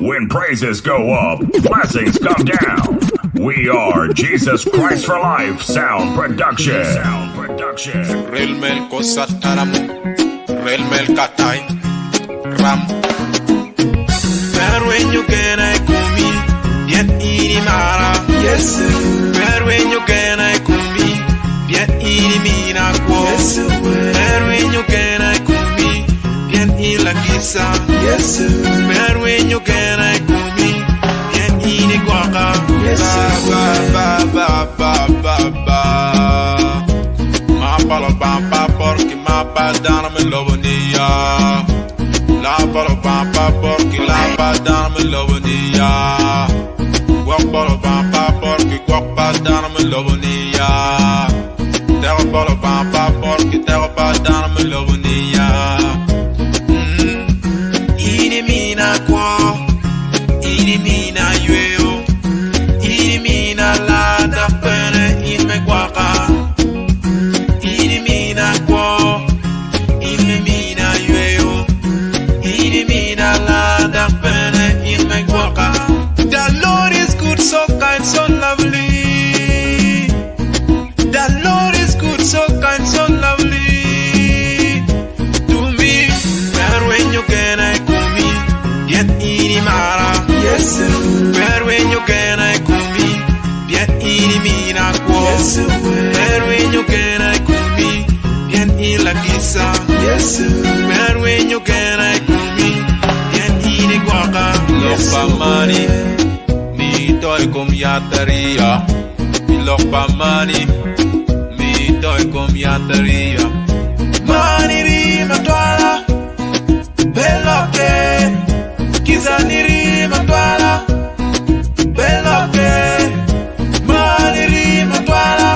When praises go up, blessings come down. We are Jesus Christ for Life Sound Production. Real mel kosat taram, real mel katay, ram. Pero when you get I kumi, yet ini mara. Yes sir. Pero when you get I kumi, yet ini mina ko. Yes sir. Pero when you get I kumi, yet ila kisa. Yes sir. Pero when you get I kumi, yet ini kwaka. Yes sir. Ba ba ba ba ba. Palo pampa porque mapa dana me lobonia. La palo pampa porque la dana me lobonia. Guap palo pampa porque guapa dana me lobonia. Terra palo pampa porque terra dana me lobonia. Ini mina kwa, ini mina yueo, ini mina la da pene in me guaca. So kind, so lovely. The Lord is good, so kind, so lovely to me. But when you can I come me, yet ini mara. Yes sir. But when you can I come me, yet ini mina ko. Yes sir. But when you can I come me, yet ila kisa. Yes sir. But when you can I come me, yet ini guaca. Love for money. Toy kom yateria, ilok pa money. Mi toy kom yateria. Mani rima twala, beloke. Kizani rima twala, beloke. Mani rima twala,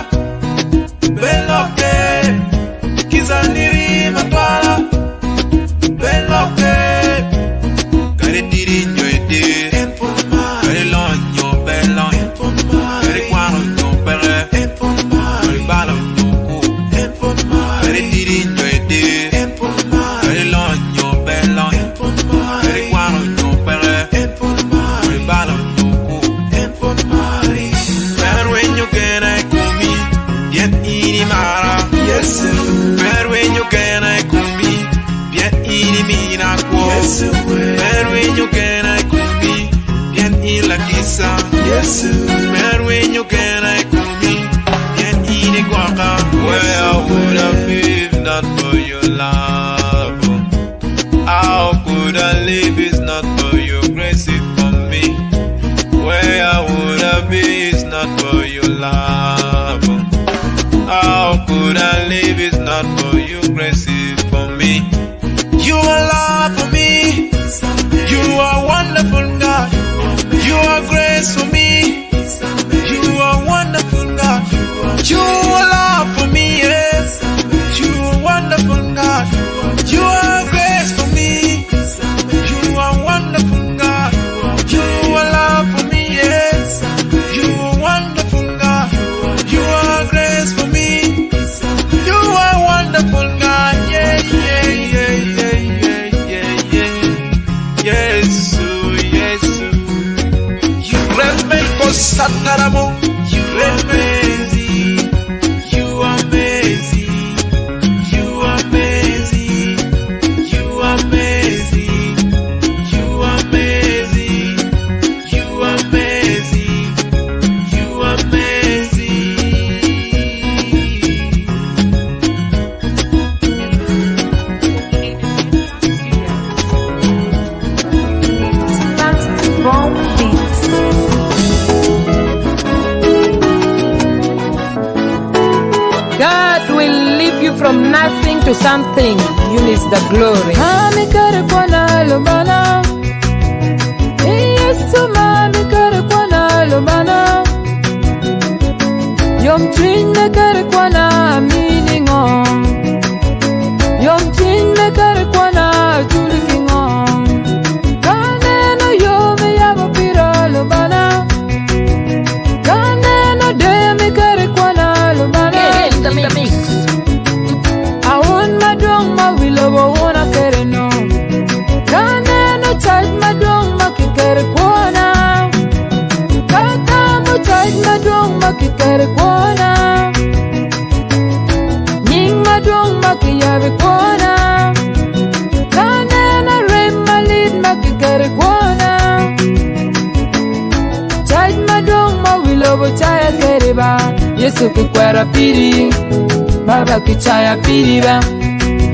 beloke. Kizani rima twala, beloke. Kare tiri nyoite. Pero when you can I come me, bien ini mina ko. Pero when you can I come me, bien ila kisa. Pero when you can I come me, bien ini guaca. Where I would have been if not for your love? How could I live if not for your grace for me? Where I would have been if not for your love? How could I live if not for your grace for me? You are love for me. You are wonderful God. You are grace for me. You are wonderful God. You are love for me. Yes. You are wonderful God. You are grace for me. You are wonderful God. You are love for me. Yes. You are wonderful God. You are grace for me. You are wonderful God, yeah, yeah, yeah, yeah, yeah, yeah, yeah. Yes, yes. You remain for Sataramo. You amazing. You amazing. You amazing. You amazing. You amazing. You amazing. You amazing. God will lift you from nothing to something. You need the glory. Mami kare kwana lobana. Yesu mami kare kwana lobana. Yom twinne kare kwana miningo. Yom twinne kare kwana julikingo. Kaneno yome yabo pira lobana. Kaneno demi kare kwana lobana. I want my drum, my willow, I want to get it no. lobo chaya keriba. Yesu ki kwera piri, baba ki chaya piri ba.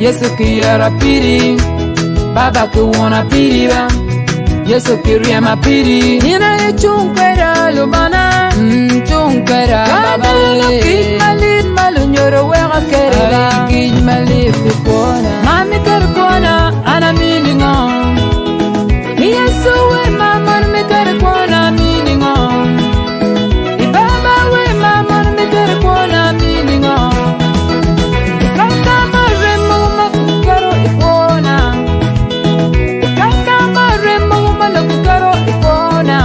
Yesu ki yara piri, baba ki wona piri ba. Yesu ki riema piri. Nina ye chunkwera lubana, chunkwera baba le. Kij malid malunyoro wega keriba. Kij malid kukona, mami kerkona ana meaning on. Yesu we mama me kerkona meaning on. Ibaba we mama me kerkona meaning on. Ikaka maremo makukaro ikona. Ikaka maremo makukaro ikona.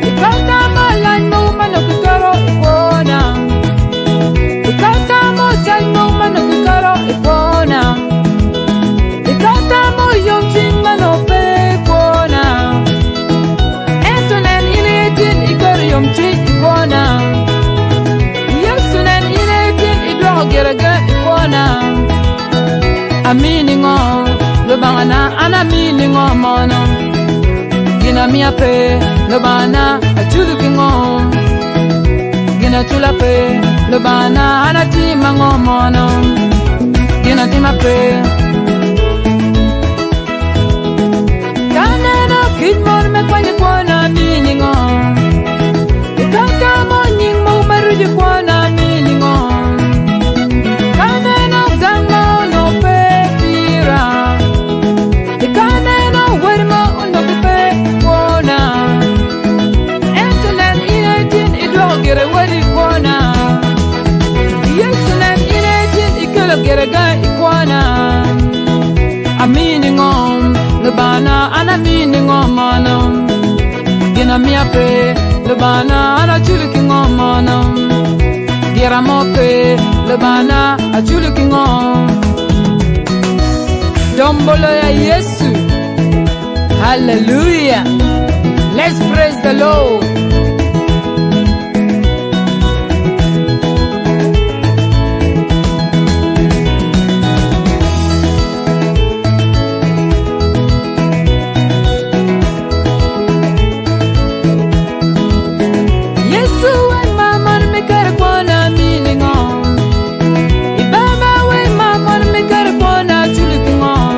Ikaka malanmo makukaro ikona. Ikaka mojanmo makukaro ikona. Ikaka mo yomjin manope ikona. Entonen inetin ikor yomjin ikona. Yesunen inetin idro gerega ikona. Amini ngo lobana ana mini ngo mono. Gina mia pe lobana achulu kingo. Gina chula pe lobana ana tima ngo mono. Gina tima pe. Kaneno kidmor me kwanye kwana mini ngo. Ikaka mo nying mo maruji kwana mini ngo. Kaneno gangmo no pe pira. Ikaneno wermo no pe kwana. Entonen inetin idro gere wadi kwana. Yesunen inetin ikelo gere ga ikwana. Amini ngo lubana ana mini ngo mono. Gina mia pe lubana ana chuluki ngo mono. Gira mo pe lubana achuluki ngo. Dombolo ya Yesu. Hallelujah. Let's praise the Lord. Yesu we mama me kerkona meaning on. Ibaba we mama me kerkona chuluking on.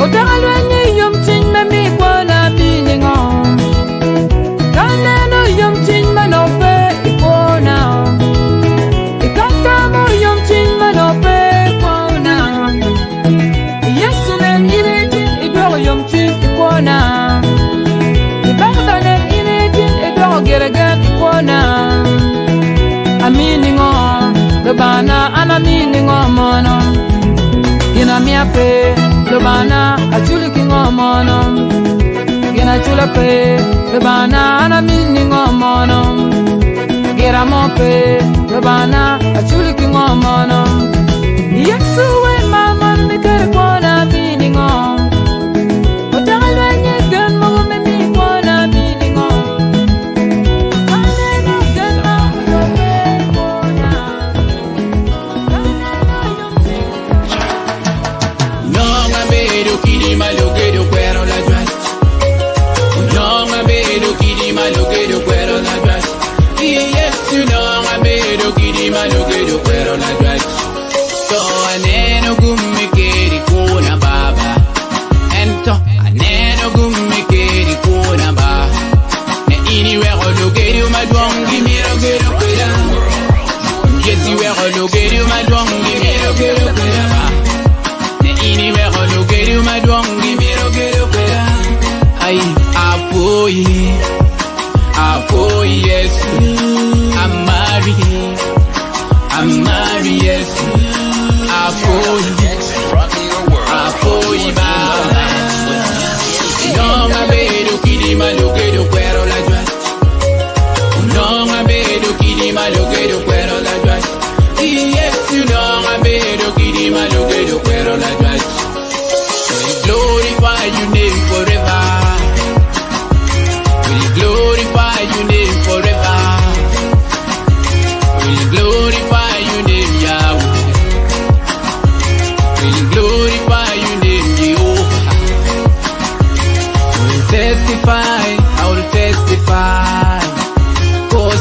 Otagalwenye yom chin me mi kona meaning on. Kaneno yom chin manope ikona. Ikakamo yom chin manope ikona. Yesu nen inetin idoro yom chin ikona. Ibaba nen inetin idoro geregan ikona. Amini ngo lobana ana mini ngo mono. Gina mia pe lobana achuluki ngo mono. Gina chula pe lobana ana mini ngo mono. Gira mo pe lobana achuluki ngo mono. Yesu we mama me kerkona mini ngo. Otagalwenye gan mo me mi kona mini ngo. Kaneno gan mo no pe kona. Kaneno yomjin. Non abedo kidi malogedo cuero la dress. Non abedo kidi malogedo cuero la dress. Yes, you know abedo kidi malogedo cuero la dress. So aneno gummi kedi kuna baba. Ento aneno gummi kedi kuna ba. Ne ini wero logedo madwangi miro gedo kuda. Yesi wero logedo madwangi miro gedo kuda ba. Ini wero logedo madwangi miro gedo kuda. Ay apoy yes. I'm married yes. Apoy baba. Non abedo kidi malogedo cuero la dress. Non abedo kidi malogedo cuero la dress. Yes, you know abedo kidi malogedo cuero la dress. Glorify your name forever. Will glorify your name forever. Will glorify your name Yahweh. Will glorify your name Jehovah. Will testify, I will testify.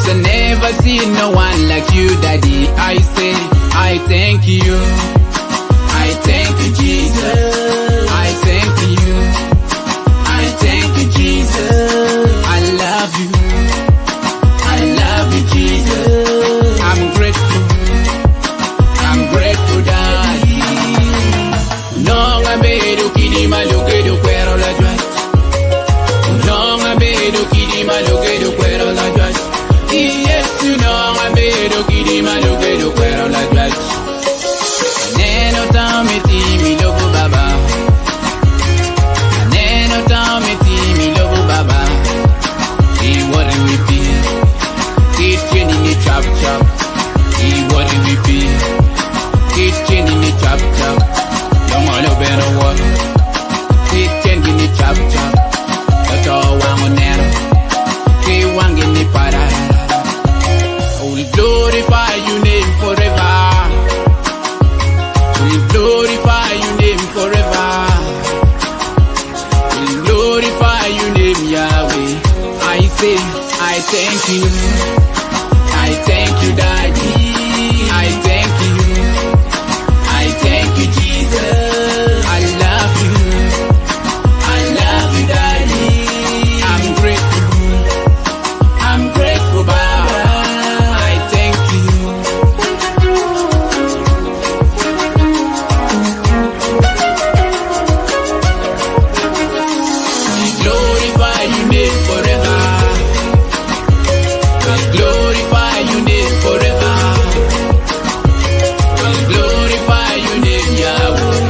'cause I never seen no one like you, Daddy. I say, I thank you. I thank you, Jesus. I thank you. I thank you, Jesus. I love you. I love you, Jesus. I'm grateful. I'm grateful, Daddy. No, I'm bedo kidi malukedo kwero la judge. No, I'm bedo kidi malukedo kwero la judge. Yes, you know I'm bedo kidi malukedo kwero la judge. Neno tame timi lobo baba. Neno tame timi lobo baba. He worry we be. Kitchen in the chop chop. He worry we be. Kitchen in the chop chop. Don't want no better work. Kitchen in the chop chop. That's all I'm on now. K1 in the para. We glorify your name forever. We glorify your name forever. We glorify your name, Yahweh. I say, I thank you. I thank you, Daddy. I thank you. I thank you, Jesus. I love you. I love you, Daddy. I'm grateful. I'm grateful, Baba. I thank you. We glorify your name forever. We glorify your name forever. We glorify your name, Yahweh.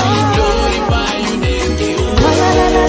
We glorify your name,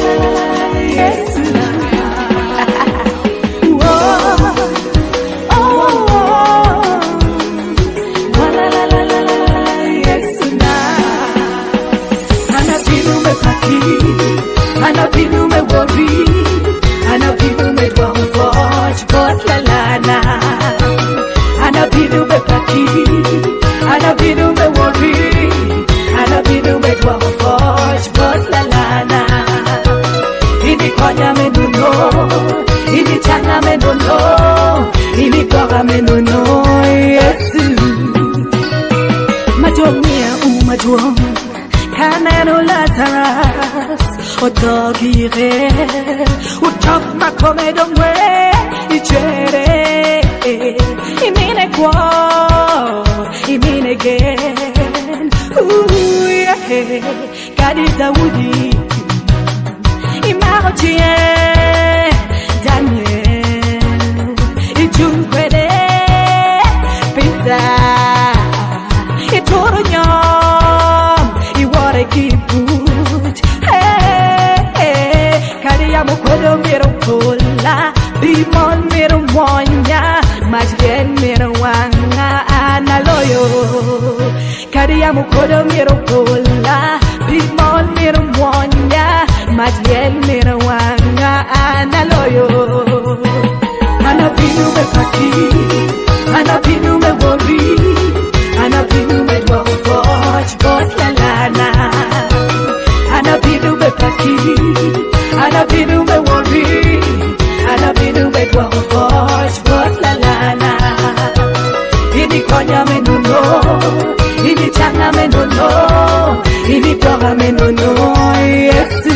Otogire, utop makome domwe, ichere, imine kwa, imine gen, yeah, Kadi Dawudi, Imautie, Daniel, Ijunkwede, Pita, Iturnyom, Iware kibut, Mukodo mero kola, bimon mero monya, majgen mero wanga analoyo. Kariya mukodo mero kola, bimon mero monya, majgen mero wanga analoyo. Anapinu me paki, anapinu me wori, anapinu me dwafoj bot lalana. Anapinu me paki. Anapinu me worry, anapinu me dwafoj bot lalana. Ini konya me nuno, ini changa me nuno, ini toga me nuno, Yesu.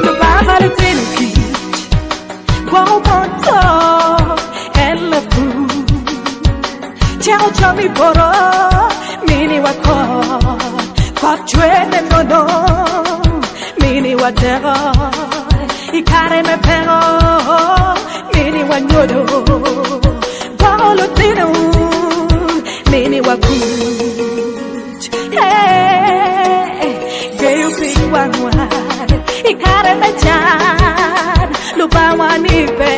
No baba le tenuki, kwa umonto, en le fu. Ciao chami poro, mini wako, kwa chwene nono. Mini watero, ikare me pero, mini wanyodo, Paolo tino, mini wakuch, hey, geyu piwangwa, ikare me chan, lupa wanipe,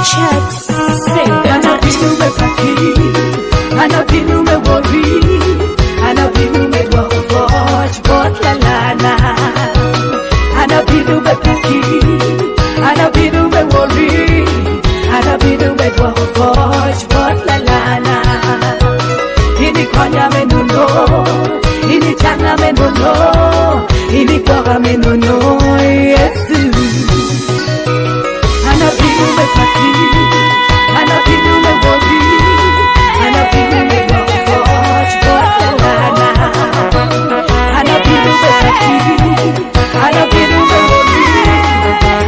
checks. Anabinu be picky, anabinu be worry, anabinu be watch, but la la la. Ini konya me no no, ini chana me no no, ini koga me no no, yes. Anabinu be picky, anabinu be worry, anabinu be watch, but la la la. Anabinu be picky, anabinu be worry,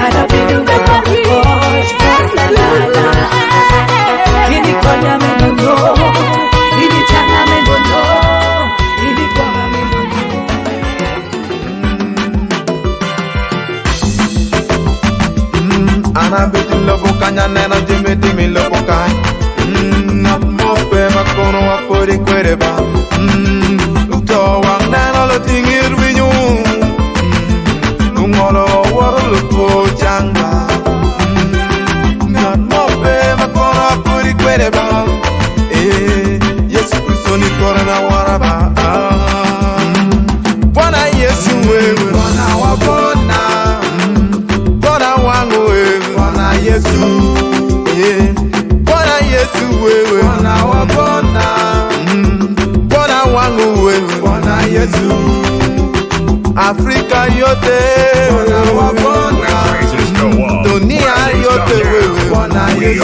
anabinu be watch, but la la la. Ini konya me no no, ini chana me no no, ini koga me no no. Anabiti lobukanya nena jimi dimi lobukai. Mope makono wapori kwereba. Utowa nena lo tingir winyu. Ungolo waro lupo janga. Mope makono wapori kwereba. Yesu Kristo ni korona waraba. Bwana Yesu wewe Bwana wa Bwana. Bwana wangu wewe Bwana Yesu. Bwana Yesu wewe Bwana wa Bwana. Bwana wangu wewe Bwana Yesu. Afrika yote Bwana wa Bwana. Dunia yote wewe Bwana Yesu.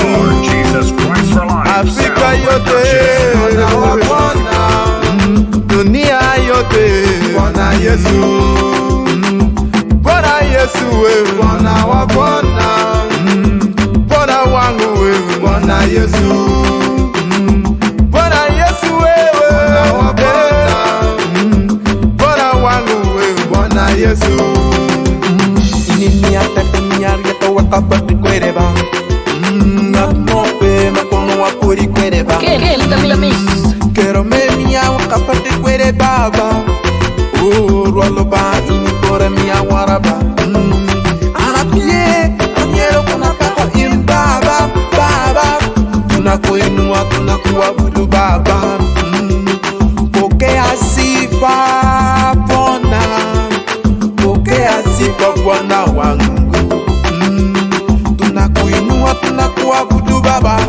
Afrika yote Bwana wa Bwana. Dunia yote Bwana Yesu. Bwana Yesu wewe Bwana wa Bwana. Bwana wangu wewe Bwana Yesu. Bwana Yesu wewe Bwana wa Bwana. Bwana wangu wewe Bwana Yesu. Ini ataka miarita wakabati kwereba. Mope makono wapuri kwereba. Kero memia wakapati kwereba baba. Rwaloba inikora miya waraba. Anapie anyero kuna pako imbaba baba. Tunakuinua tunakuabudu baba. Pokea sifa Bwana. Pokea sifa Bwana wangu. Tunakuinua tunakuabudu baba.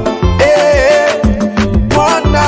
Bwana.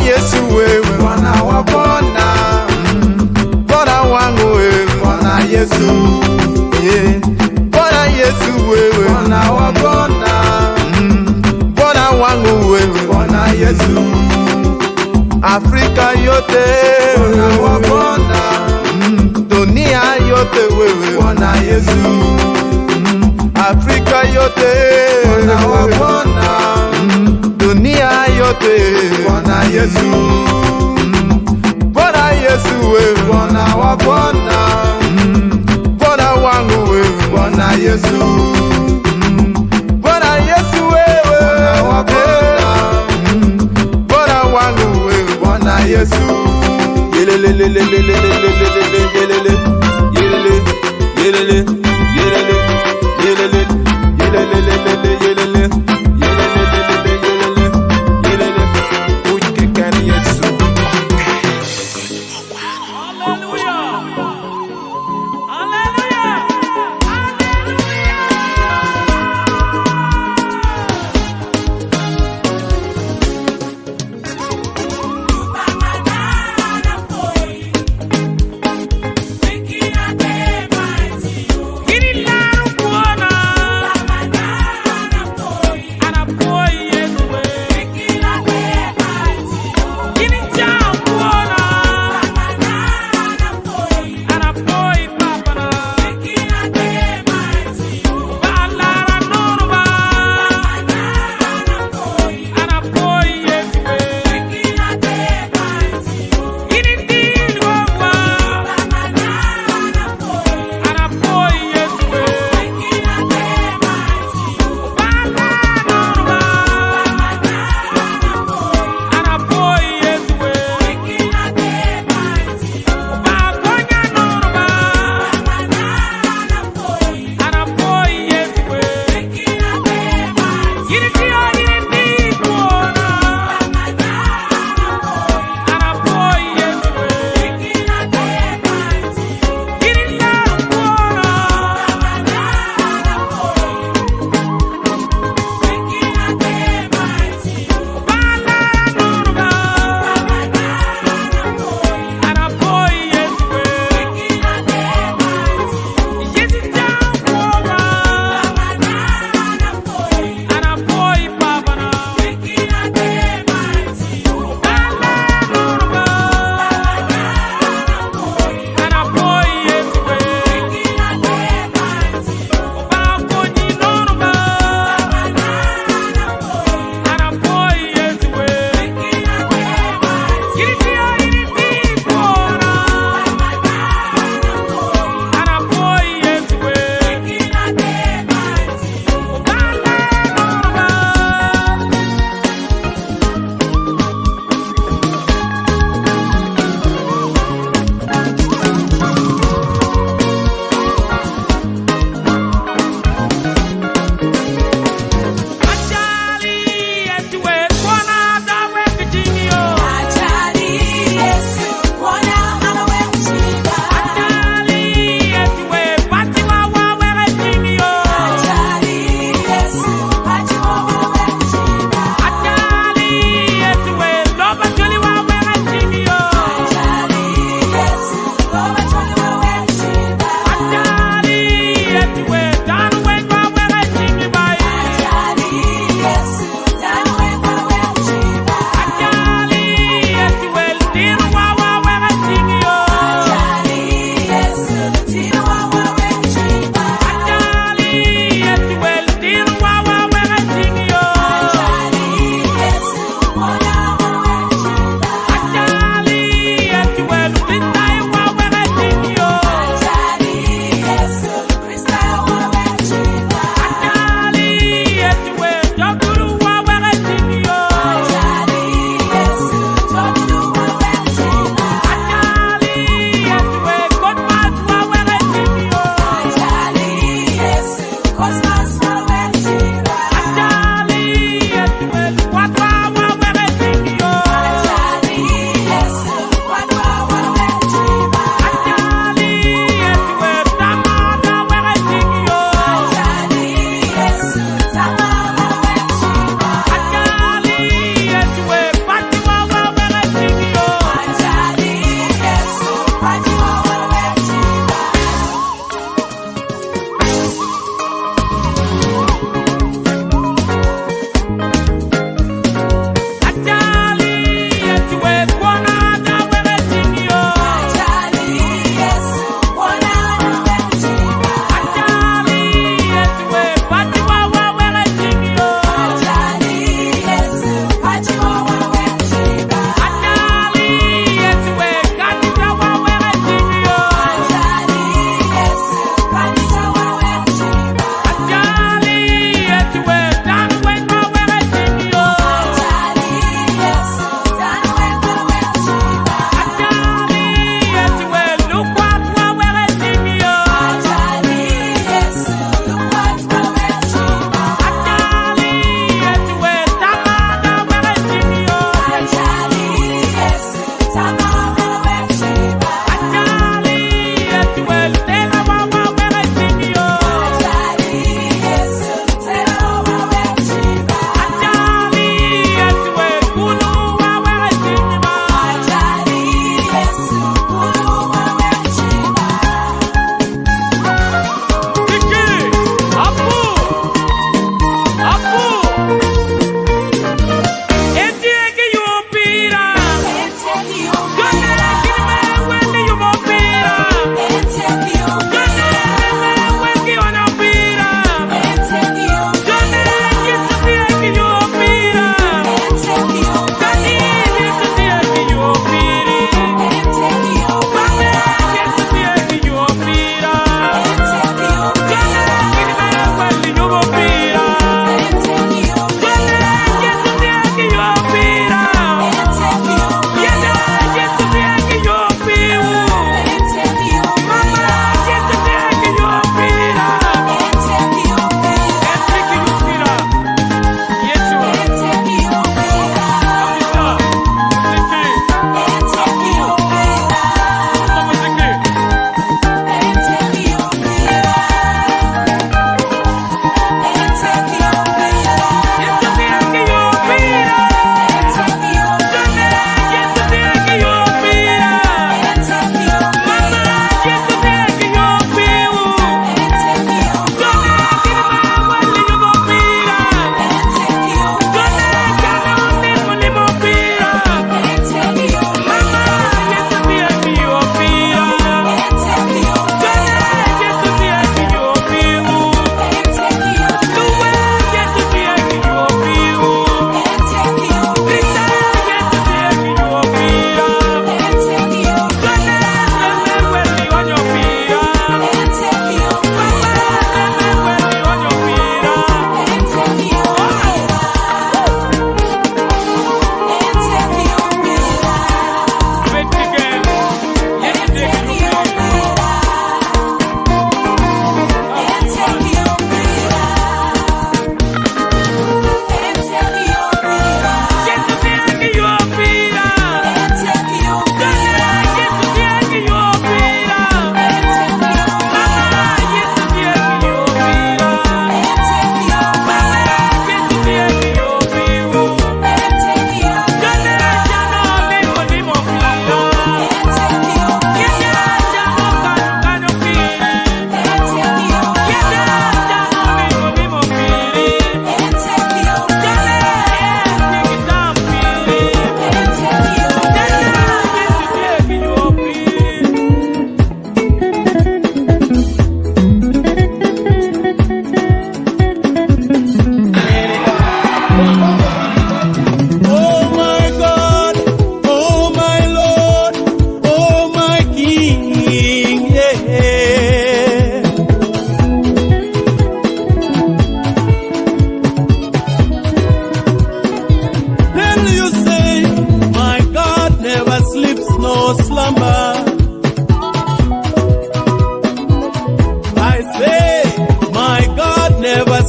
Yesu wewe Bwana wa Bwana. Bwana wangu wewe Bwana Yesu. Bwana Yesu wewe Bwana wa Bwana. Bwana wangu wewe Bwana Yesu. Afrika yote Bwana wa Bwana. Dunia yote wewe Bwana Yesu. Afrika yote Bwana wa Bwana. Dunia yote Bwana Yesu. Bwana Yesu wewe Bwana wa Bwana. Bwana wangu wewe Bwana Yesu. Bwana Yesu wewe Bwana wa Bwana. Bwana wangu wewe Bwana Yesu. Yelele yelele yelele yelele yelele yelele yelele yelele yelele yelele.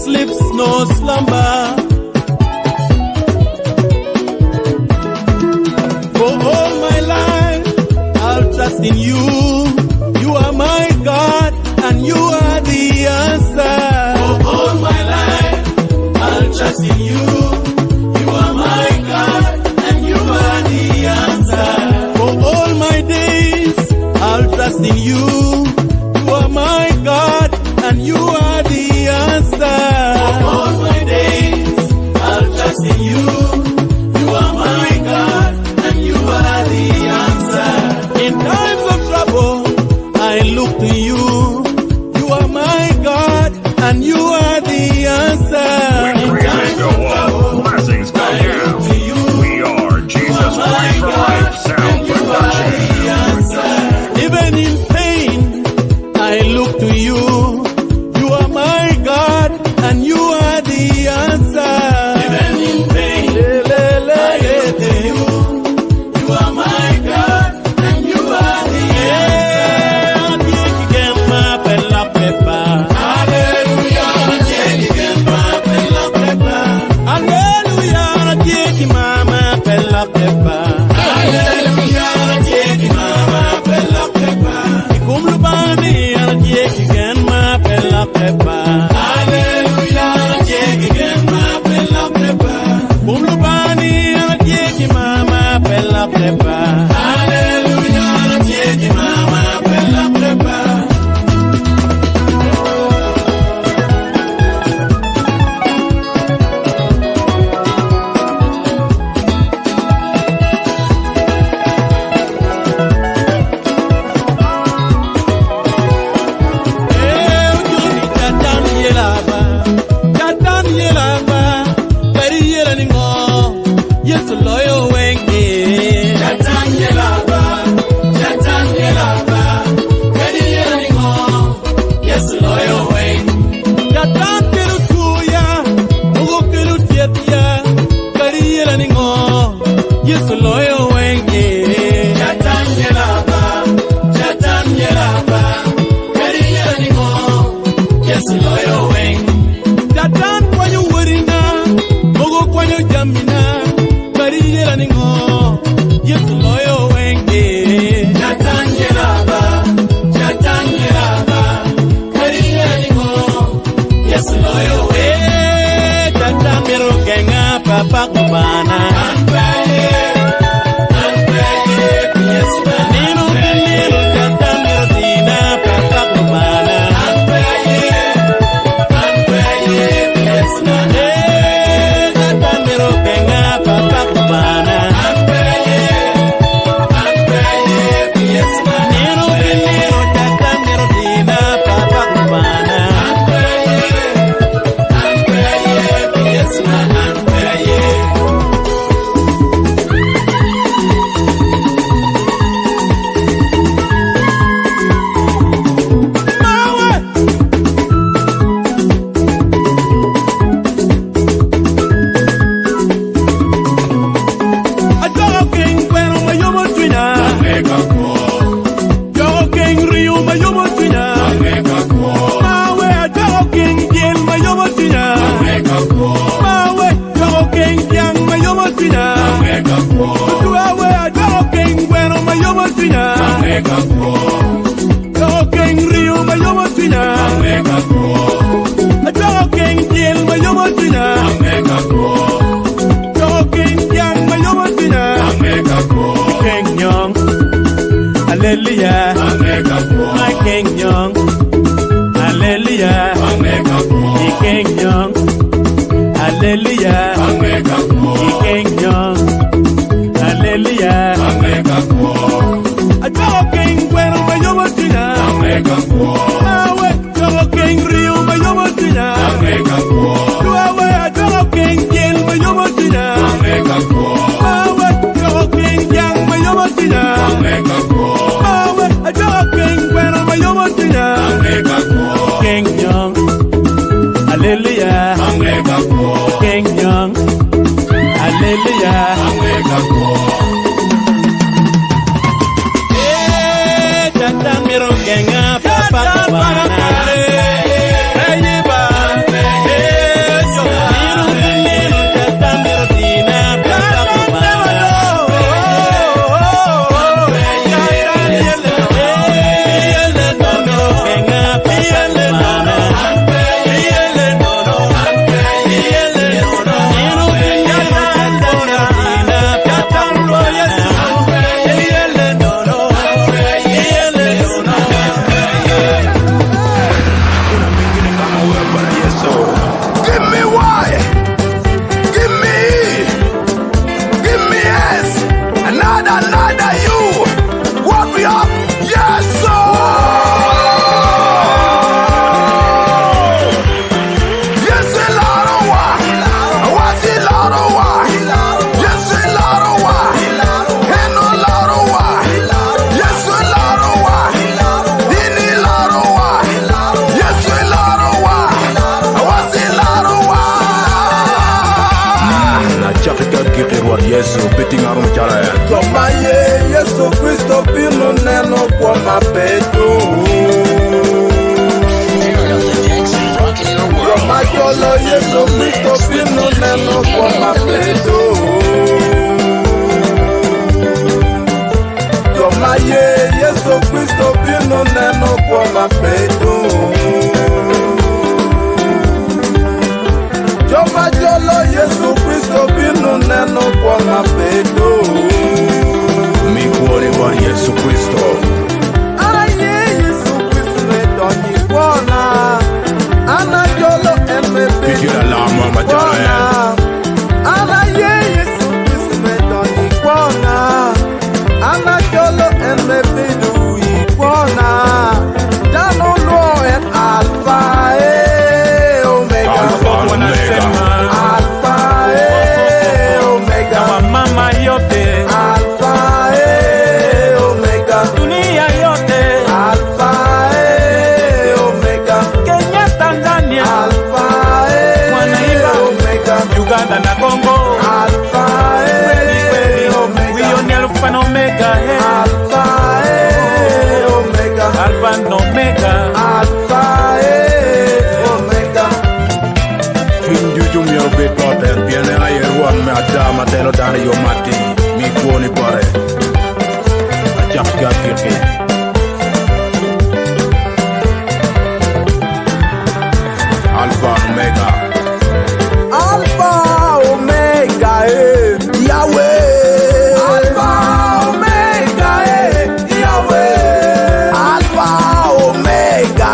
sleeps no slumber. For all my life, I'll trust in you. You are my God, and you are the answer. For all my life, I'll trust in you. You are my God, and you are the answer. For all my days, I'll trust in you. You are my God, and you are the answer. For all my days, I'll trust in you. You are my God, and you are the answer. In times of trouble, I look to you. You are my God, and you are the answer. When praises go up, blessings come down. We are Jesus Christ for Life Sound Production. Even in pain, I look to you. You are my God, and you are the answer. Even in pain, I look to you. You are my God, and you are the answer. Hallelujah, mama, bella pepper. Kumlubani again, my bella pepper. Hallelujah, again, my bella pepper. Kumlubani again, mama bella pepper. Hallelujah, again, mama bella pepper. Hallelujah, my King Young. Hallelujah, the King Young. Hallelujah, the King Young. Hallelujah, I talk King when I'm a yomatina. Awe, talk King Rio, my yomatina. Awe, I talk King Jen, my yomatina. Awe, talk King Yang, my yomatina. I talk King when I'm a yomatina. King Young. Hallelujah, King Young. Hallelujah. Miro kenga papa Ruoth Yesu biting arum chale. Jomaye Yesu Kristo bino neno kwa mapeto. Jomajolo Yesu Kristo bino neno kwa mapeto. Jomaye Yesu Kristo bino neno kwa mapeto. Jomajolo Yesu Kristo bino neno kwa mapeto. Mikwori war Yesu Kristo. Aye Yesu Kristo redonyi kwana. Anajolo emepe Pikira lama machale. Aye Yesu Kristo redonyi kwana. Anajolo emepe lui kwana. Jano lo en alfa omega. Alpha and Omega. Alfa omega. Mama yote Alfa omega. dunia yote Alfa omega. Kenya, Tanzania, Alfa Wanaiba, omega. Uganda na Congo. Alfa omega. We on Alpha and Omega. Alpha omega. Alpha and Omega. Alpha omega. Hinju miyo bit poten piene ayer wan me adama telo dani yo mati. Mikwoni pare. Achak kia kirki. Alpha and Omega. Alpha omega Yahweh. Alpha omega Yahweh. Alpha omega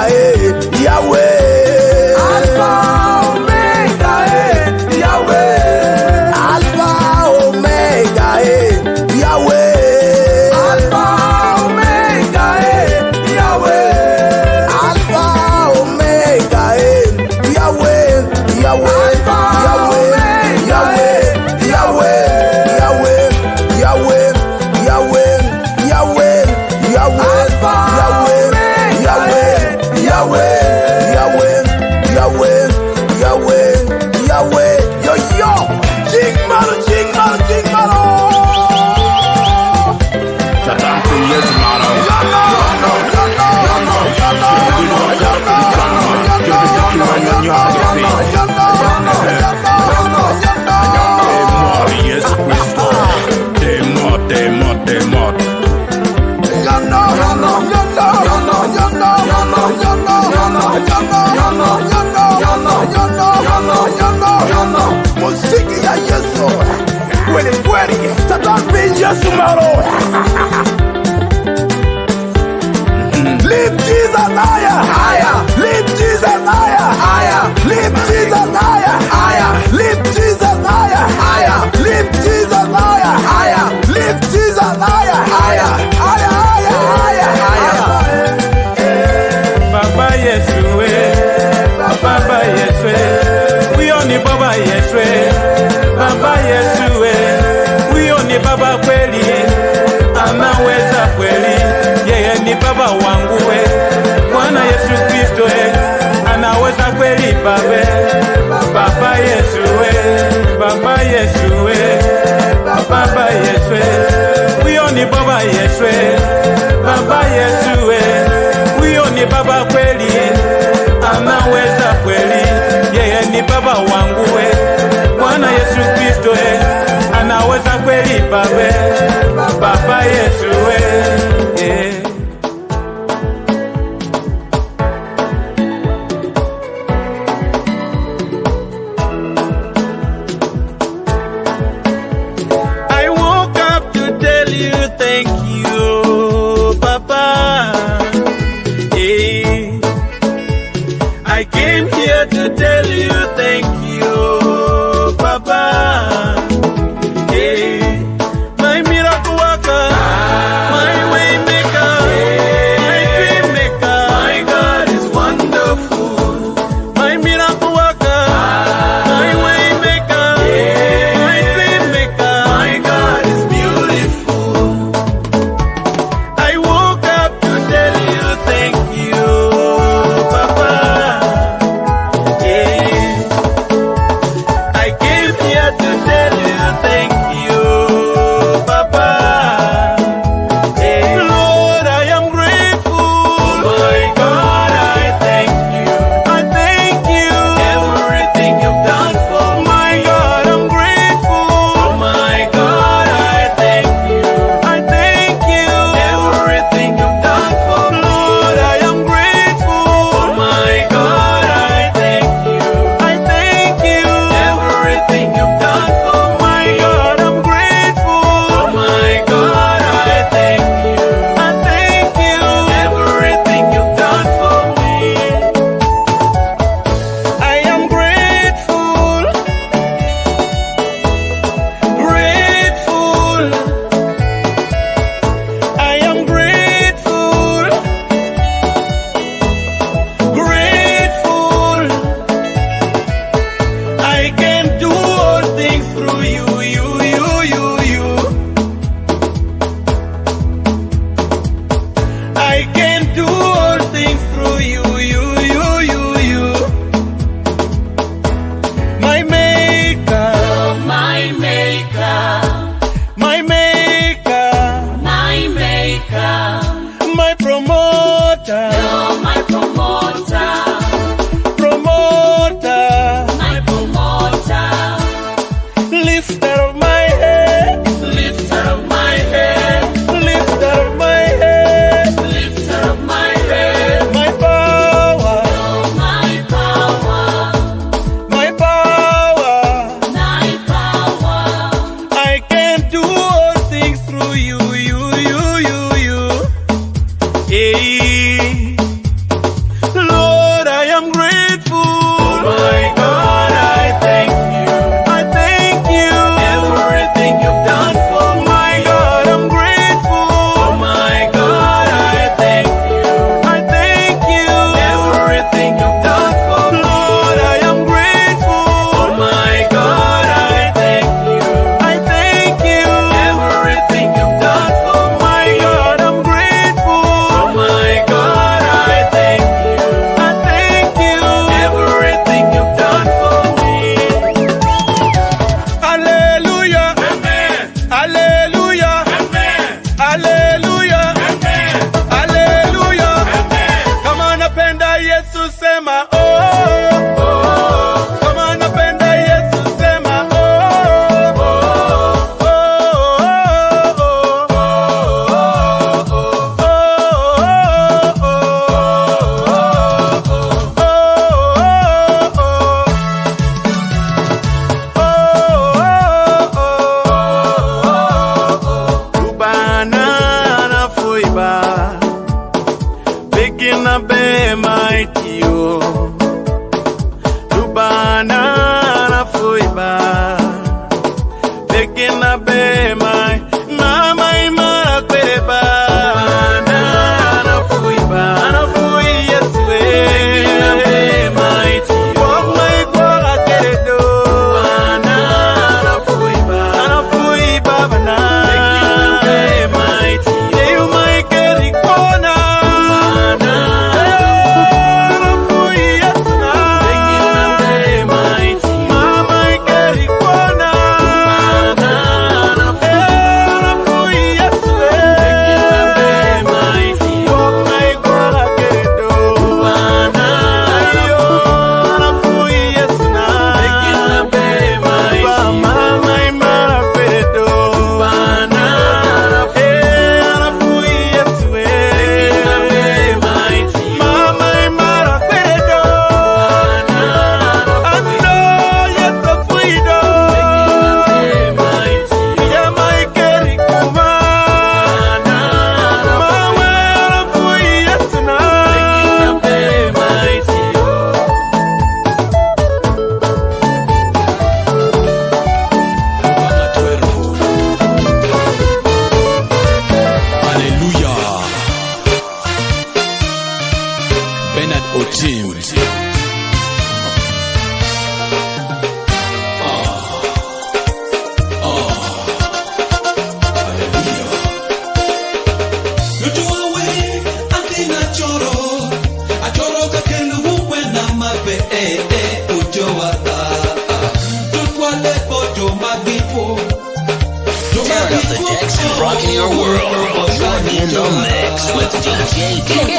Yahweh. Alpha omega Yahweh. Alpha omega Yahweh. Alpha omega Yahweh. Alpha omega Yahweh. Yahweh. Chatanti yes maro. Temor Yesu Kristo. Temor. Muziki ya Yesu kweli tatambi Yesu maro. Lift Jesus higher. Lift Jesus higher. Lift Jesus higher. Lift Jesus higher. Lift Jesus higher. Lift Jesus higher. Baba Yesu, Baba Yesu, we only Baba Yesu, Baba Yesu, we only Baba kweli, anaweza kweli, yeye ni Baba wangu we, Bwana Yesu Kristo anaweza kweli babe, Baba Yesu, Baba Yesu, Baba Yesu, we only Baba Yesu, Baba Yesu, huyo ni Baba kweli, anaweza kweli, yeye ni Baba wangu we, Bwana Yesu Kristo anaweza kweli babe, Baba Yesu I woke up to tell you thank you, Papa. I came here to tell you thank you, Papa. My Rocking your world. You're in the mix with djken.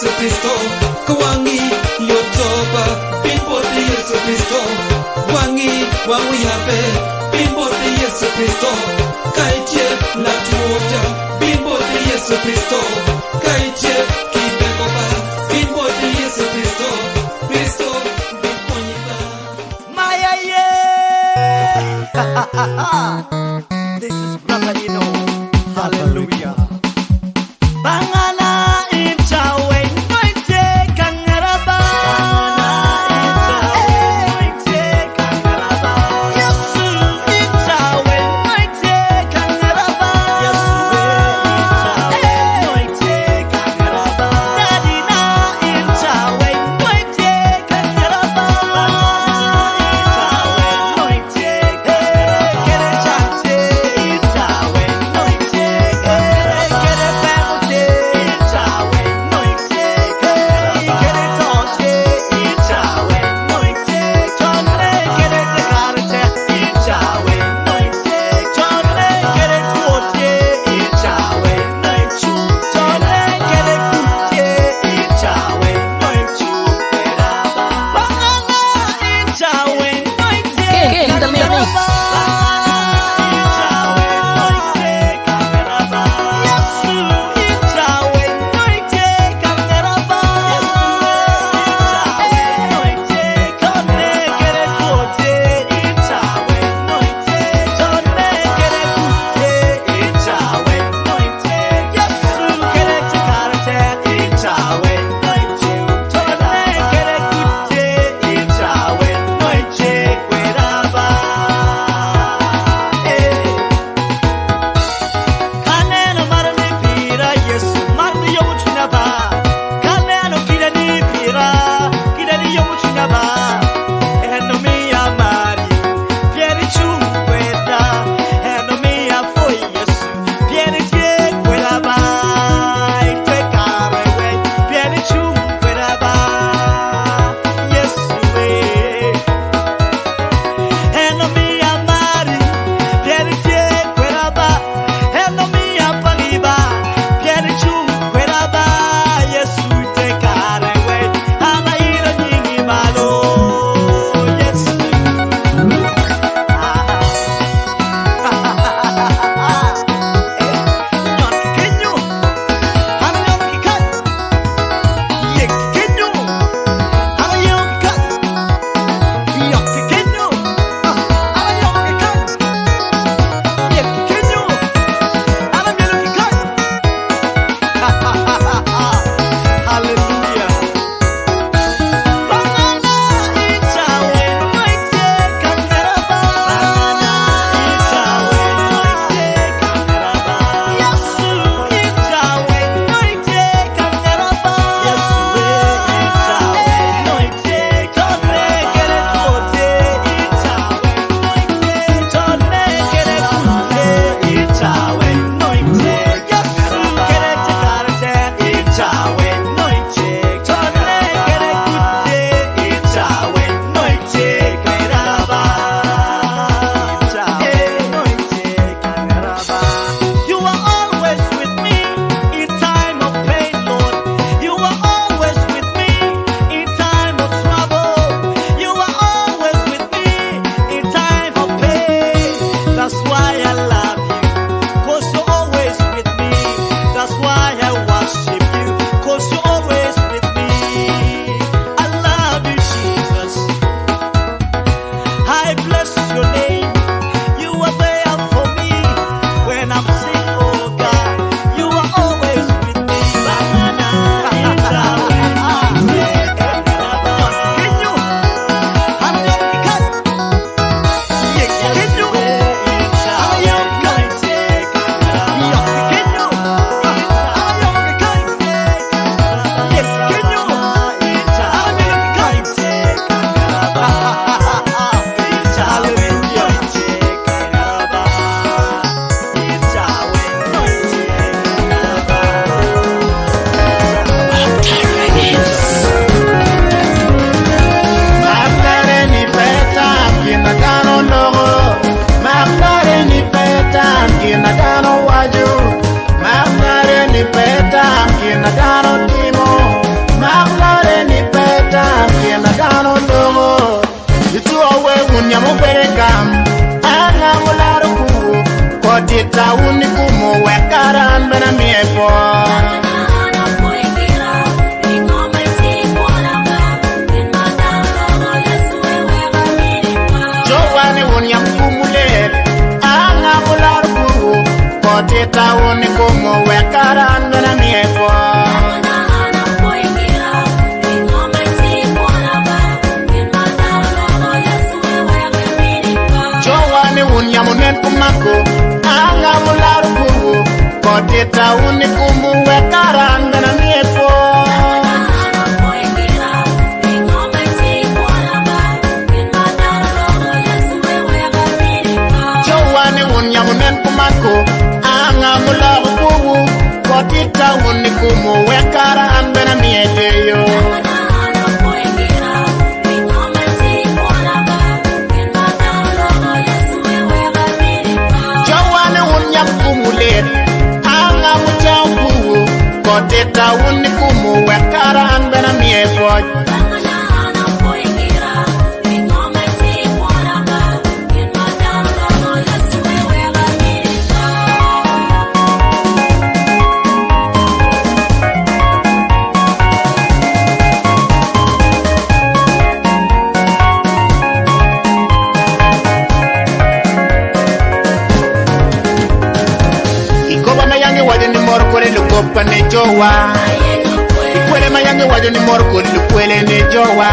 Yesu Kristo Kawangi yotoba Pimpote Yesu Kristo Wangi wangu yape Pimpote Yesu Kristo Kaitie la tuota Pimpote Yesu Kristo Kaitie kipekoba Pimpote Yesu Kristo Kristo Biponyika Maya This is Brother Ino. Hallelujah. Bangana inchawe noite kangaraba. Noite kangaraba. Yesu inchawe noite kangaraba. Yesu inchawe noite kangaraba. koteta unikumu wekaranga na miepo. Jowane unyamunen kumako anga mula bubu koteta unikumu wekaranga na miepo. Anga mutambu koteta unikumu wekara anbena miefoj. Ne jowa ikwele mayange wajo ni mor kod lukwele ne jowa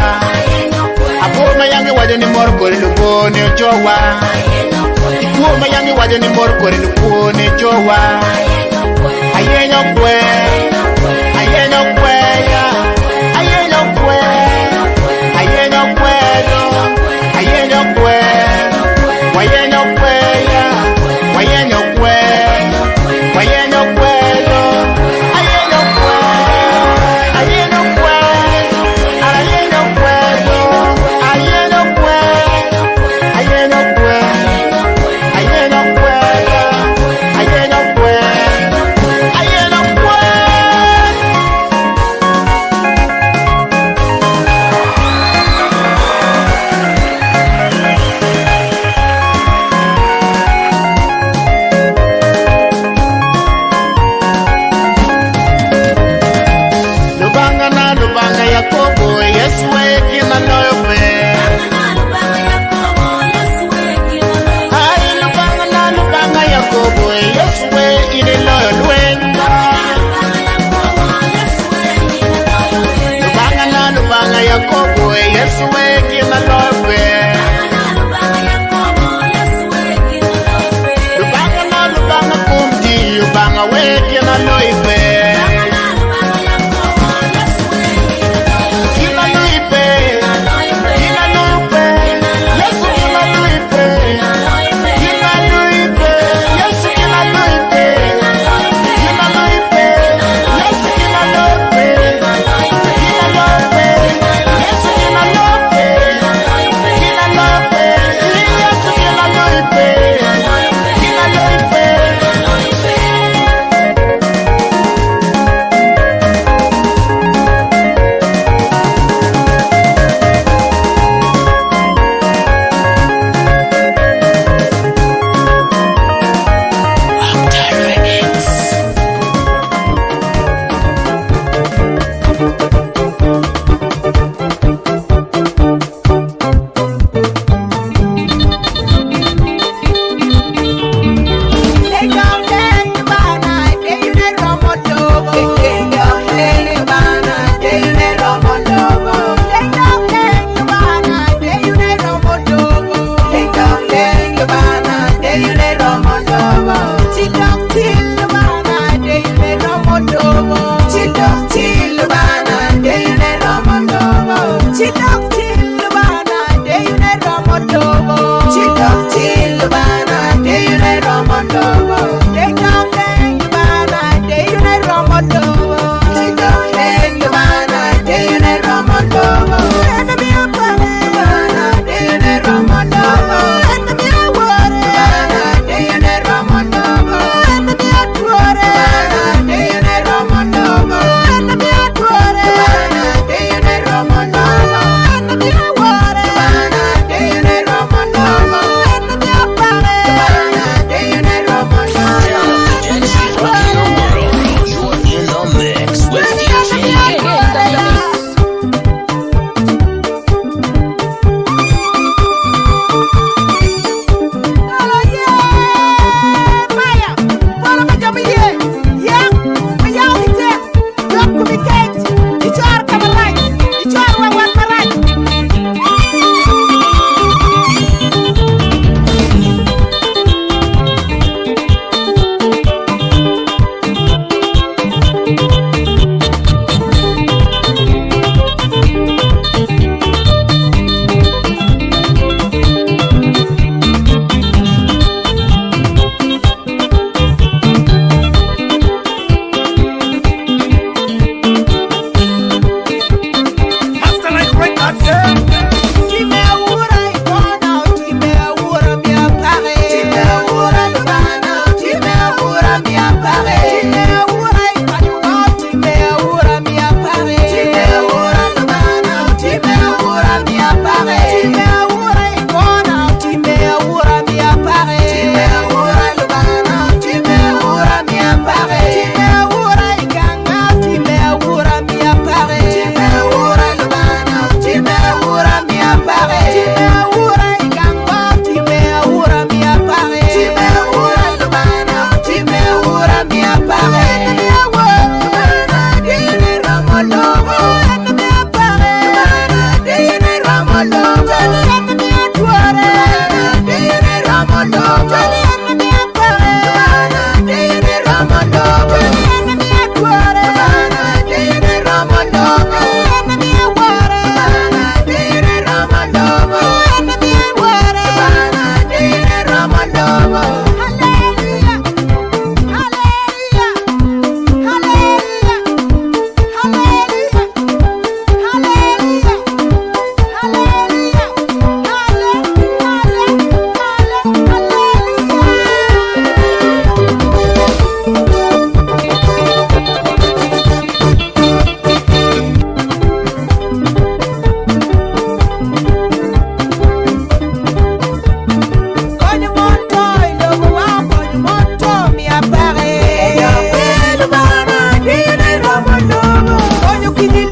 abo mayange wajo ni mor kod luko ne jowa ikuo mayange wajo ni mor kod luko ne jowa ayenyo kwe ayenyo kwe ayenyo kwe ayenyo kwe ayenyo kwe wayenyo kwe wayenyo kwe wayenyo kwe. Yes,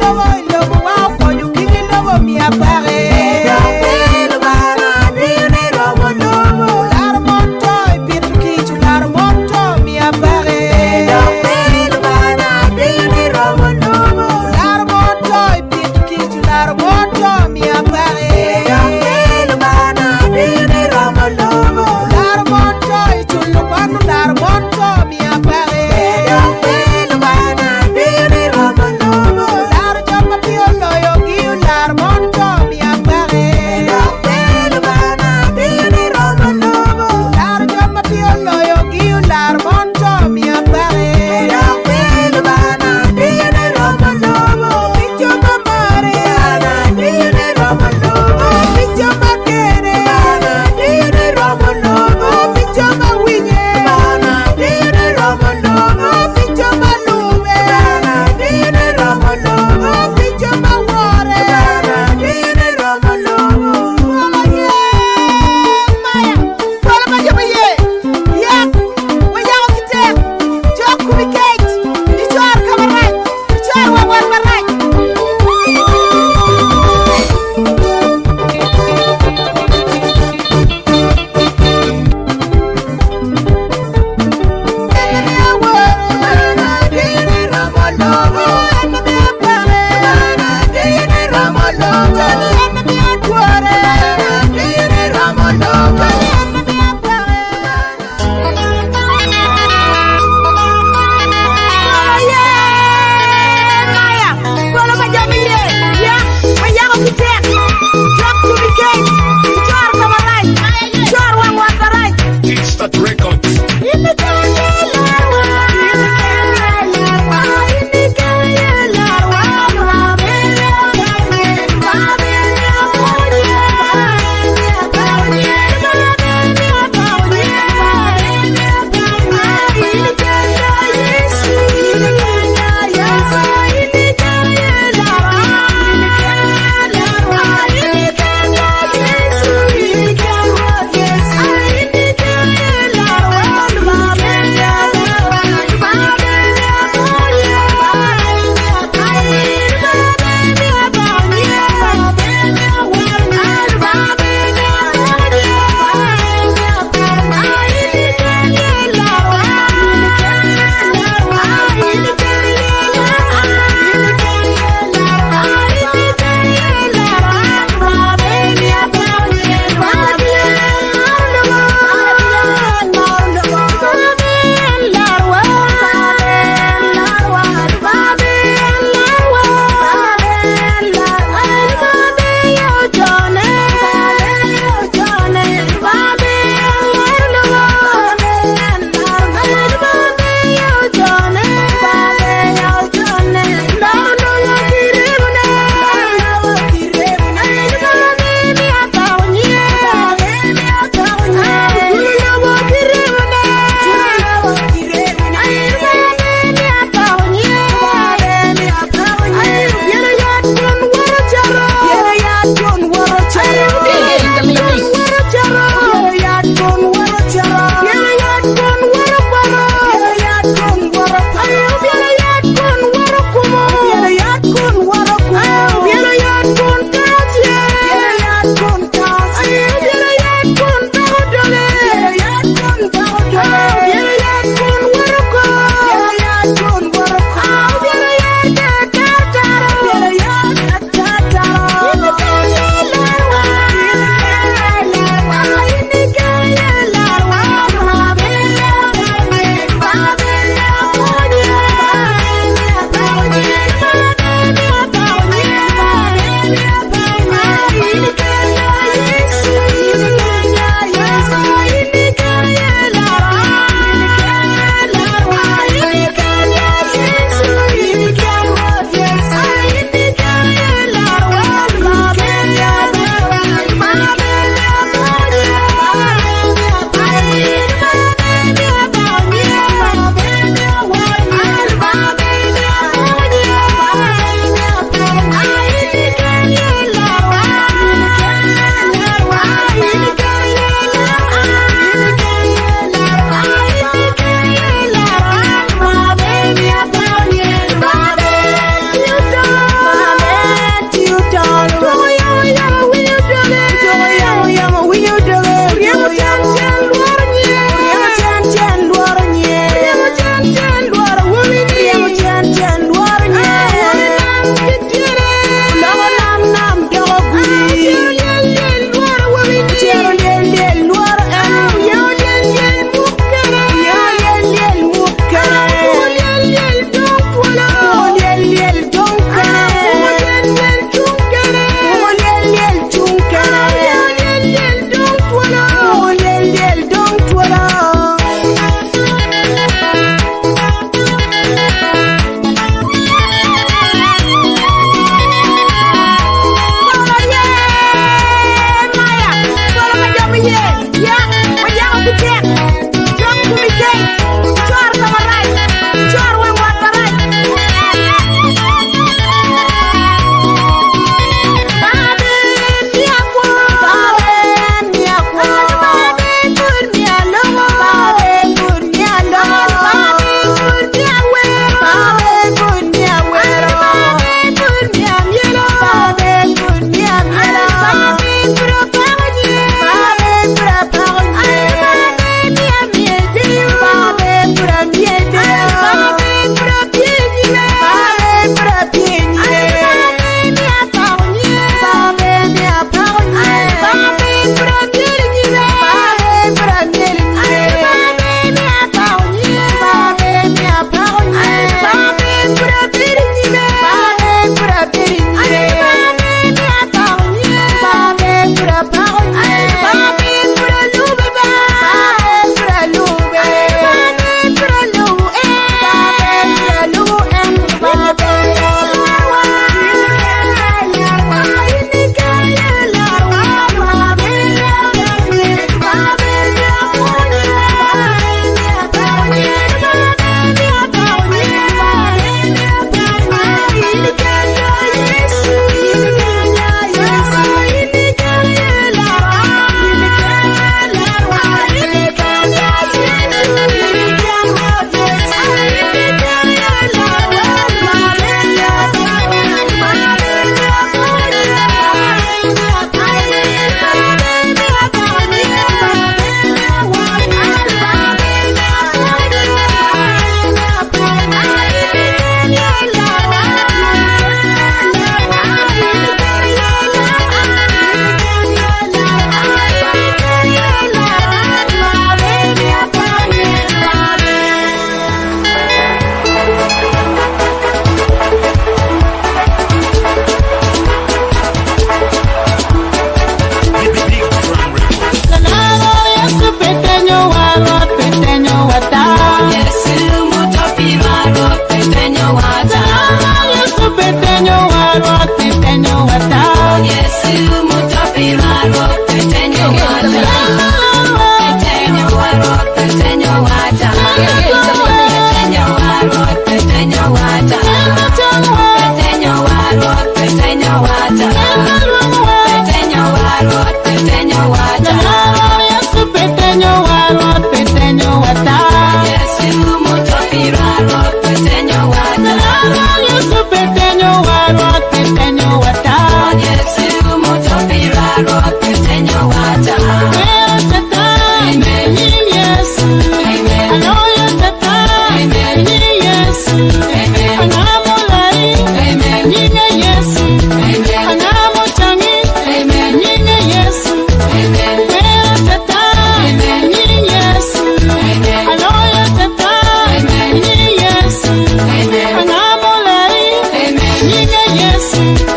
Dar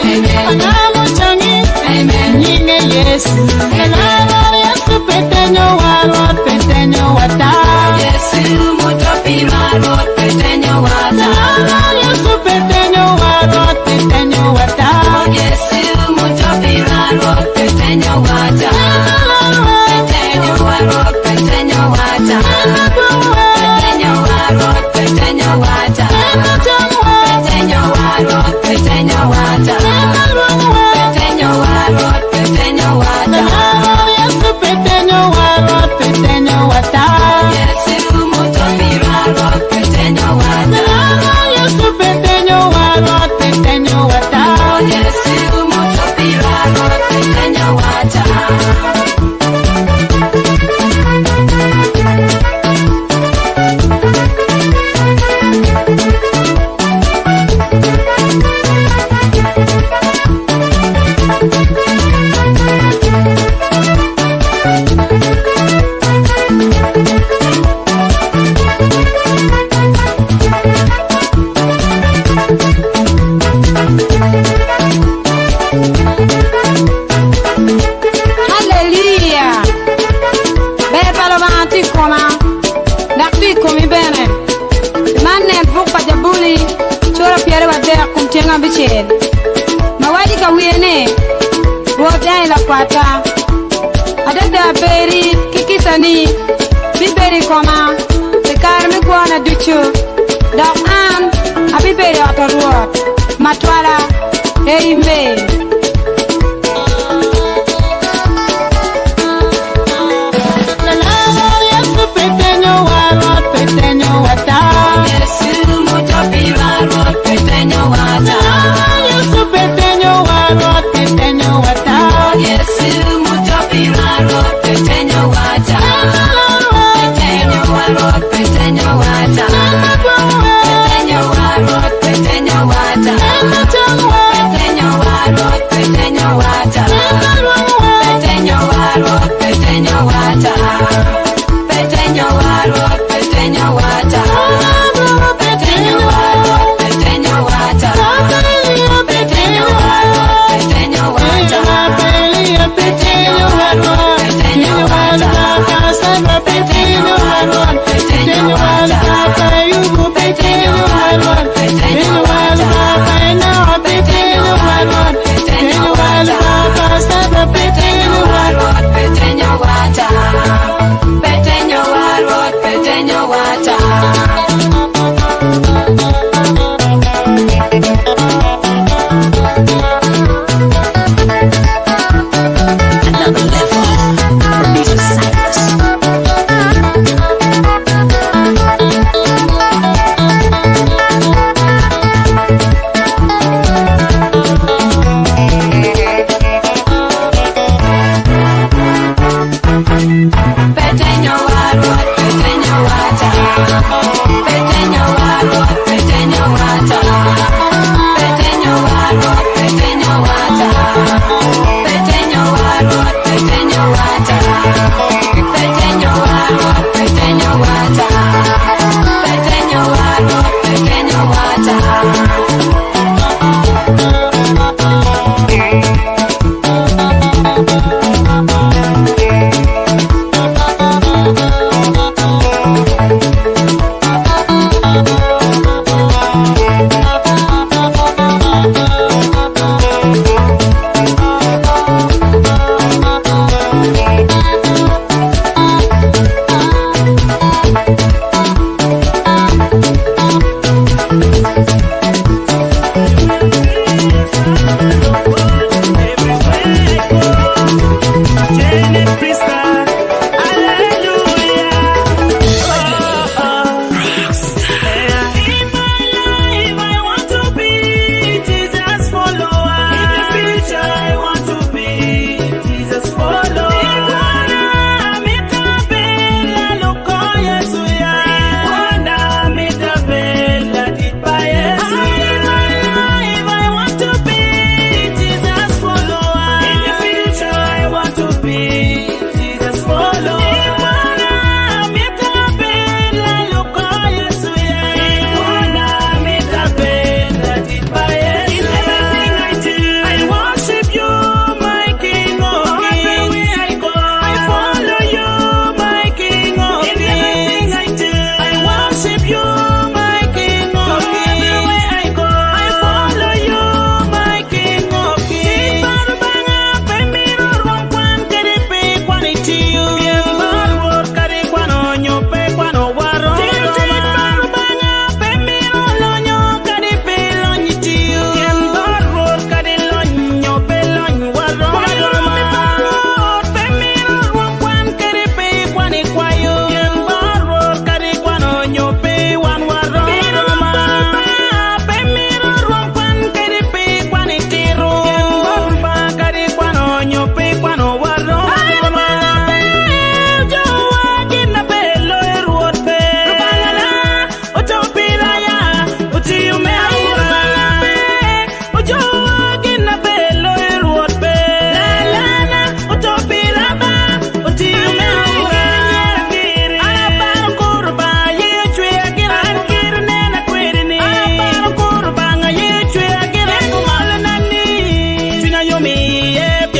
Anamo changi, nyinge Yesu. Anamo Yesu petenyo warot, petenyo wata. Yesu mutopi warot, petenyo wata. Anamo Yesu petenyo warot, petenyo wata. Yesu mutopi warot, petenyo wata. Petenyo warot, petenyo wata. Petenyo warot, petenyo wata. Petenyo warot, petenyo wata. Petenyo warot, petenyo wata. Yesu petenyo warot, petenyo wata. Yesu mutopi warot, petenyo wata. Yesu petenyo warot, petenyo wata. Yesu mutopi warot, petenyo wata. Alleluia. Beh, parlavanti come da qui come bene. Manne buca da buli, chora piere va da con tenga bicel. Ma wadi ka wiene, rodai la kwata. Adada beri kikisani, biberi koma, te karmi kuana duchu. Da an, abiberi ataruat, matwala, amen. Petenyo wata. Yesu mutopi warot, petenyo wata. Yesu petenyo warot, petenyo wata. Yesu mutopi warot, petenyo wata. Petenyo warot, petenyo wata. Petenyo warot, petenyo wata.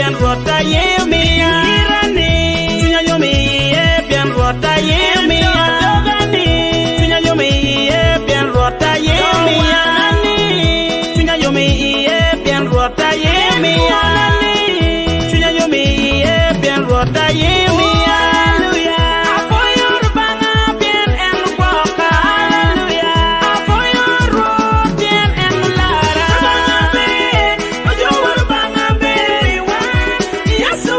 bien rota ye mi irani. Tunya yo mi bien rota ye mi dogani. Tunya yo mi bien rota ye mi irani. Tunya yo mi bien rota ye mi irani. Tunya yo mi bien rota ye mi hallelujah. Apoyor banga bien en boca hallelujah. Apoyor ro bien en lara banga be. Ojo banga be wa. Yasu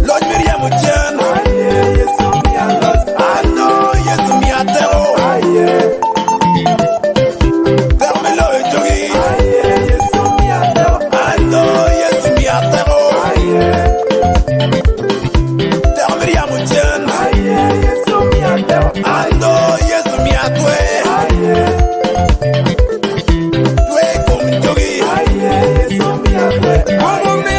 Lord Miriam Chen, I know yes me atero. Termelo jogi, I know yes me atero. Termelo Miriam Chen, I know yes me atwe. Twe kom jogi, como me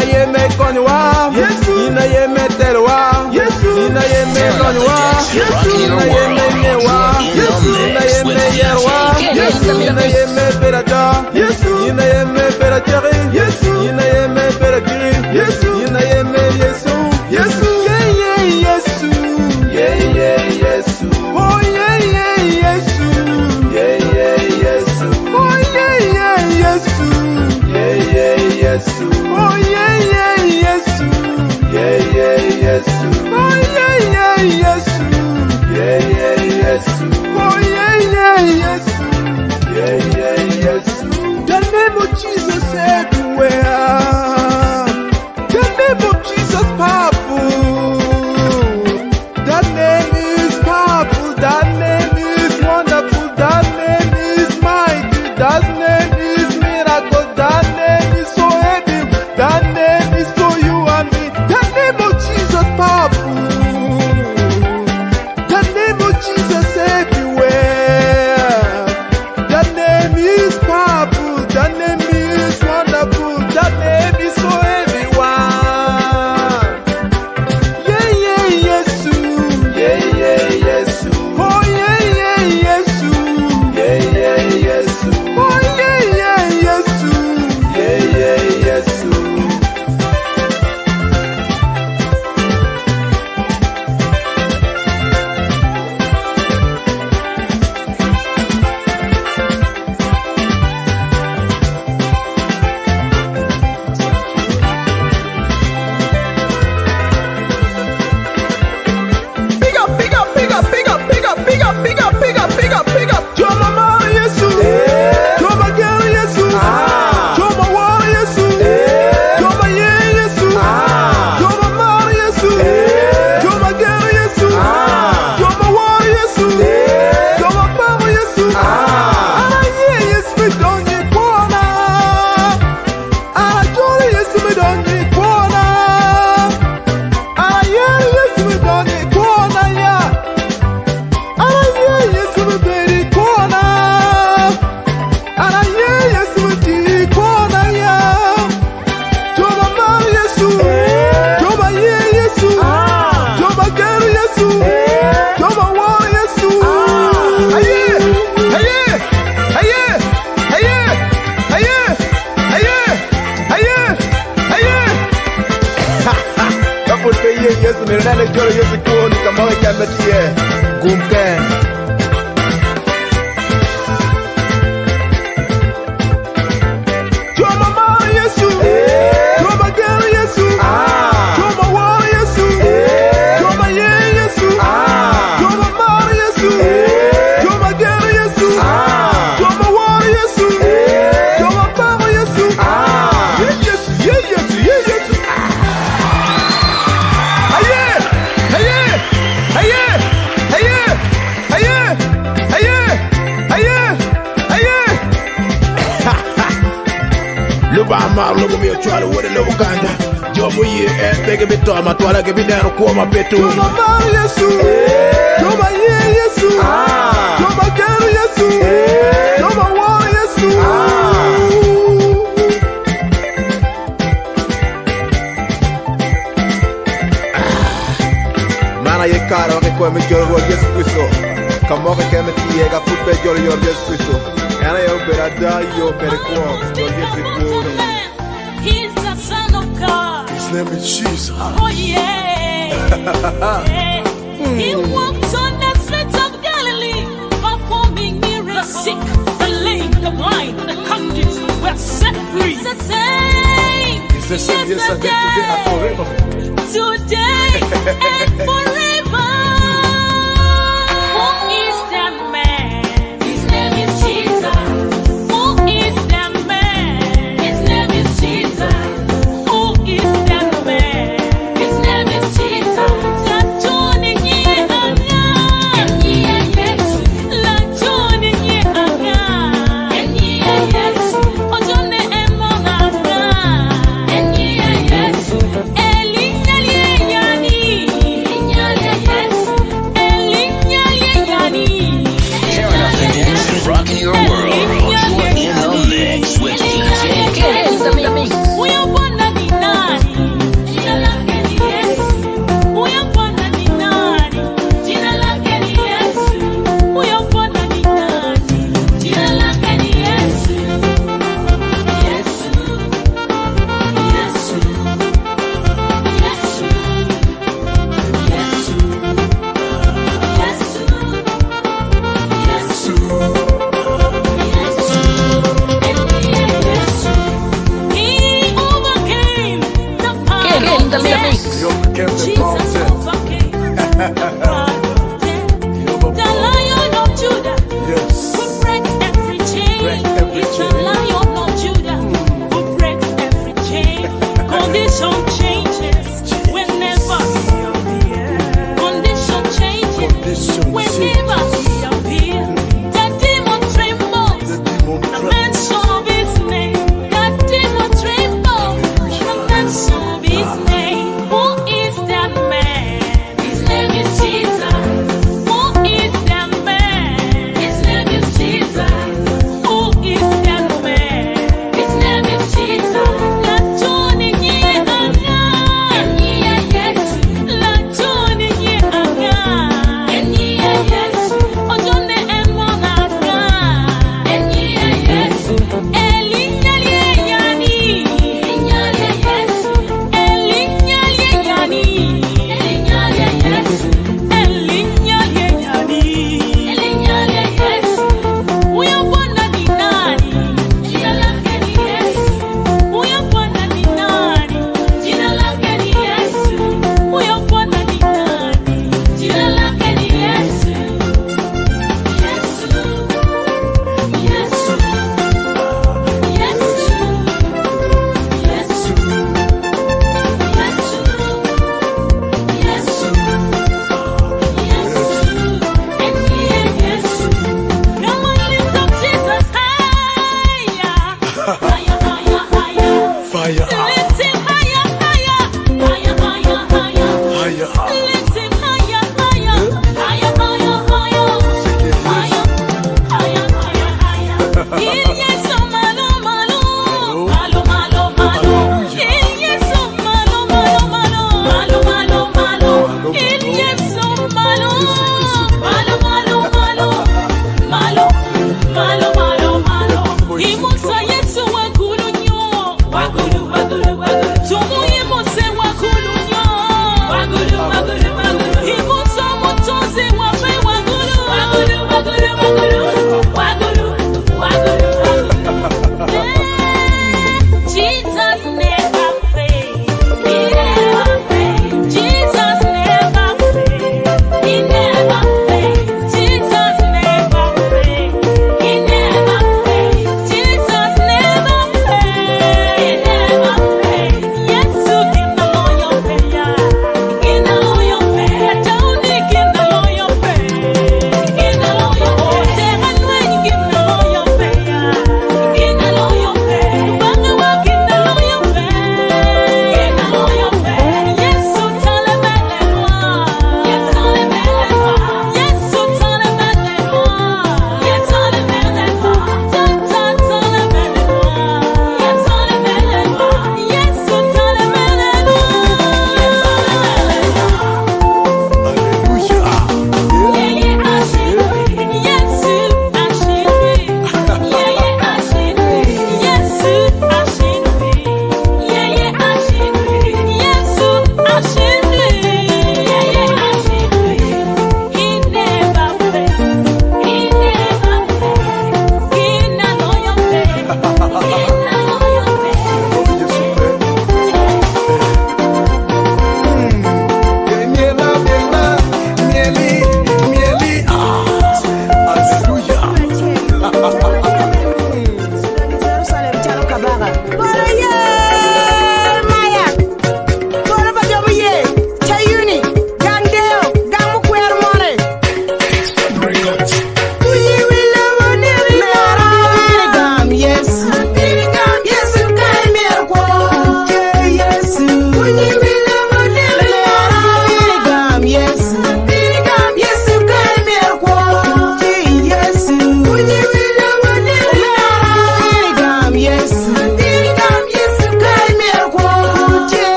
Ina yeme konwa, ina yeme telwa, ina yeme konwa, ina yeme newa, ina yeme yerwa, ina yeme perata, ina yeme perateri, ina yeme perateri, ina yeme Yesu, Yesu, yeah Yesu, yeah Yesu, oh yeah Yesu, yeah Yesu, oh yeah Yesu, yeah Yesu, oh yeah Yesu, yeah Yesu, oh yeah Yesu, yeah Yesu, oh yeah Yesu, yeah Yesu. The name of Jesus everywhere. The name of Jesus powerful. That name is powerful. That name is wonderful. That name is mighty. That name is miracle. That name is so heavy. That name is for you and me. The name of Jesus powerful. The name of Jesus everywhere. The name is powerful. The name is wonderful. The name is so everyone. Yeah, Yesu. Yeah, Yesu. Oh, yeah, Yesu. Yeah, Yesu. Oh, yeah, Yesu. Yeah, Yesu. Big up. Joma mama Yesu. Joma girl Yesu. Joma war Yesu. Joma ye Yesu. Joma mama Yesu. Joma girl Yesu. Joma war Yesu. Joma mama Yesu. Ana ye Yesu me donye kwana. Ana joli Yesu me donye kwana. Ana ye Yesu me donye kwana ya. Yesu mirana jolo Yesu kuoni kama weka metie gumken. Joma mama Yesu. Joma girl Yesu. Joma war Yesu. Joma ye Yesu. Joma mama Yesu. Joma girl Yesu. Joma war Yesu. Joma mama Yesu. Yeah Yesu. Luba lobo mi ochwalo wore lobo kanda. Jomo ye pege bito matwala ke bidero kwa mapetu. Joma mama Yesu. Joma ye Yesu. Joma girl Yesu. Joma war Yesu. Mana ye karo ke kwa mi jolo Yesu Kristo. Kamo ke me tiega futbe jolo Yesu Kristo. Ana yo berada yo berko yo Yesu Kristo. He's the Son of God. His name is Jesus. Oh yeah. He walked on the streets of Galilee, performing miracles. The sick, the lame, the blind, the captives were set free. It's the same. It's the same yesterday, today, and forever. Today and forever. Who is that man? His name is Jesus. Who is that man? His name is Jesus. Who is that man? His name is Jesus. La tuni nye anga. Enya Yesu. La tuni nye anga. Enya Yesu. Ojone emo anga. Enya Yesu. Eli nyali yani. Guru